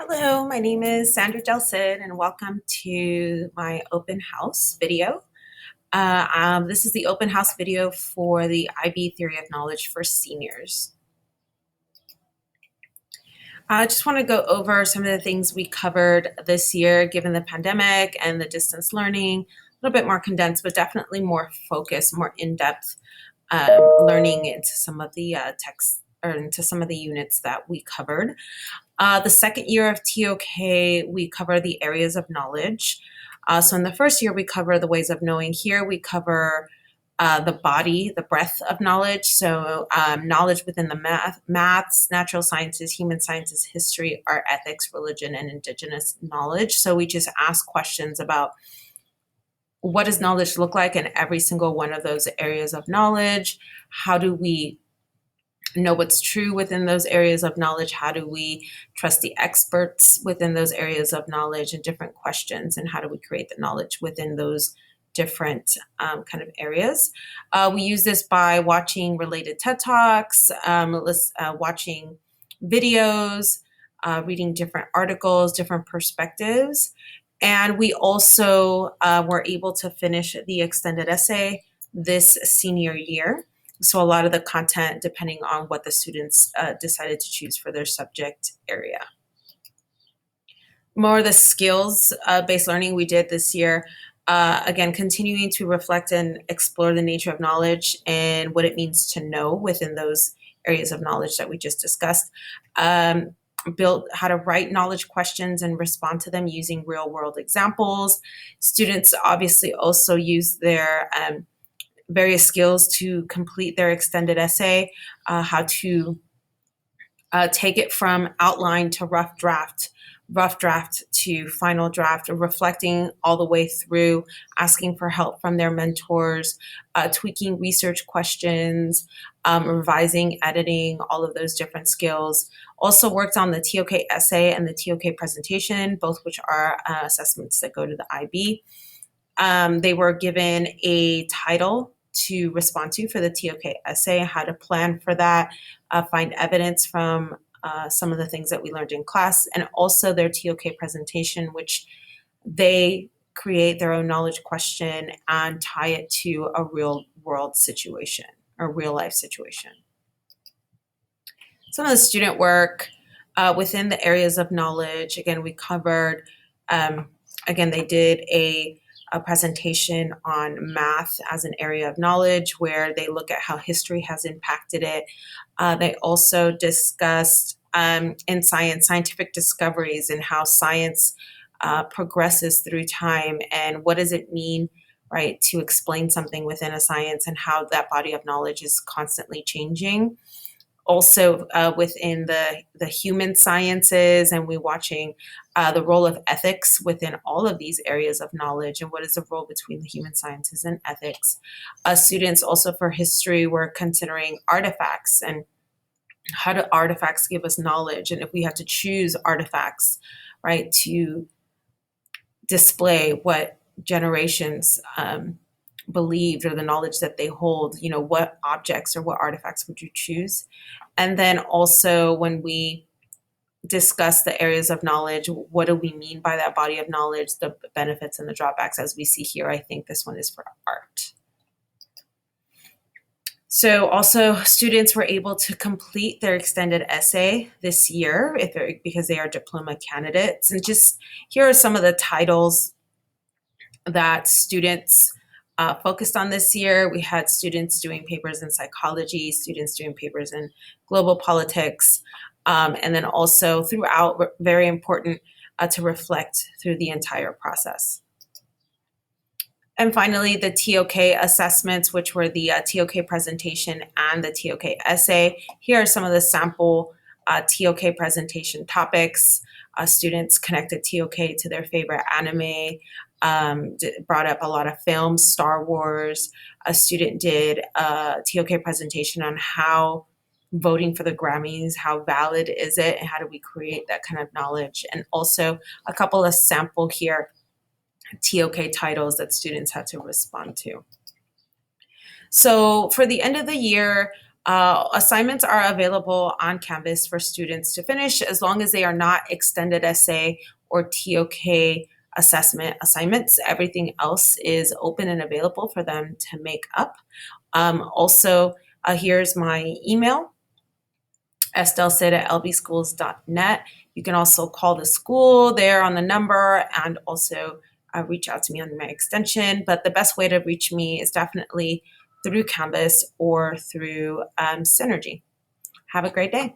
Hello, my name is Sandra Gelson, and welcome to my open house video. This is the open house video for the IB Theory of Knowledge for seniors. I just want to go over some of the things we covered this year, given the pandemic and the distance learning, a little bit more condensed, but definitely more focused, more in-depth learning into some of the texts or into some of the units that we covered. The second year of TOK, we cover the areas of knowledge. So in the first year, we cover the ways of knowing. Here, we cover the body, the breadth of knowledge. So knowledge within the maths, natural sciences, human sciences, history, art, ethics, religion, and indigenous knowledge. So we just ask questions about what does knowledge look like in every single one of those areas of knowledge? How do we know what's true within those areas of knowledge? How do we trust the experts within those areas of knowledge, and different questions, and how do we create the knowledge within those different kind of areas? We use this by watching related TED Talks, watching videos, reading different articles, different perspectives. And we also were able to finish the extended essay this senior year. So a lot of the content, depending on what the students decided to choose for their subject area. More of the skills-based learning we did this year, again, continuing to reflect and explore the nature of knowledge and what it means to know within those areas of knowledge that we just discussed. Built how to write knowledge questions and respond to them using real-world examples. Students obviously also use their various skills to complete their extended essay, how to take it from outline to rough draft to final draft, reflecting all the way through, asking for help from their mentors, tweaking research questions, revising, editing, all of those different skills. Also worked on the TOK essay and the TOK presentation, both which are assessments that go to the IB. They were given a title to respond to for the TOK essay, how to plan for that, find evidence from some of the things that we learned in class, and also their TOK presentation, which they create their own knowledge question and tie it to a real world situation or real life situation. Some of the student work within the areas of knowledge, again, we covered, again, they did a presentation on math as an area of knowledge where they look at how history has impacted it. They also discussed in science, scientific discoveries and how science progresses through time, and what does it mean, right, to explain something within a science, and how that body of knowledge is constantly changing. Also within the human sciences, and we're watching the role of ethics within all of these areas of knowledge, and what is the role between the human sciences and ethics. Students also for history were considering artifacts, and how do artifacts give us knowledge, and if we have to choose artifacts, right, to display what generations believed or the knowledge that they hold, you know, what objects or what artifacts would you choose? And then also when we discuss the areas of knowledge, what do we mean by that body of knowledge, the benefits and the drawbacks, as we see here. I think this one is for art. So also students were able to complete their extended essay this year because they are diploma candidates. And just here are some of the titles that students focused on this year. We had students doing papers in psychology, students doing papers in global politics, and then also throughout, very important to reflect through the entire process. And finally, the TOK assessments, which were the TOK presentation and the TOK essay. Here are some of the sample TOK presentation topics. Students connected TOK to their favorite anime, brought up a lot of films, Star Wars. A student did a TOK presentation on how voting for the Grammys, how valid is it, and how do we create that kind of knowledge. And also a couple of sample here TOK titles that students had to respond to. So for the end of the year, Assignments are available on Canvas for students to finish as long as they are not extended essay or TOK assessment assignments. Everything else is open and available for them to make up. Also, here's my email, estelcid@lbschools.net. You can also call the school there on the number and also reach out to me on my extension. But the best way to reach me is definitely through Canvas or through Synergy. Have a great day.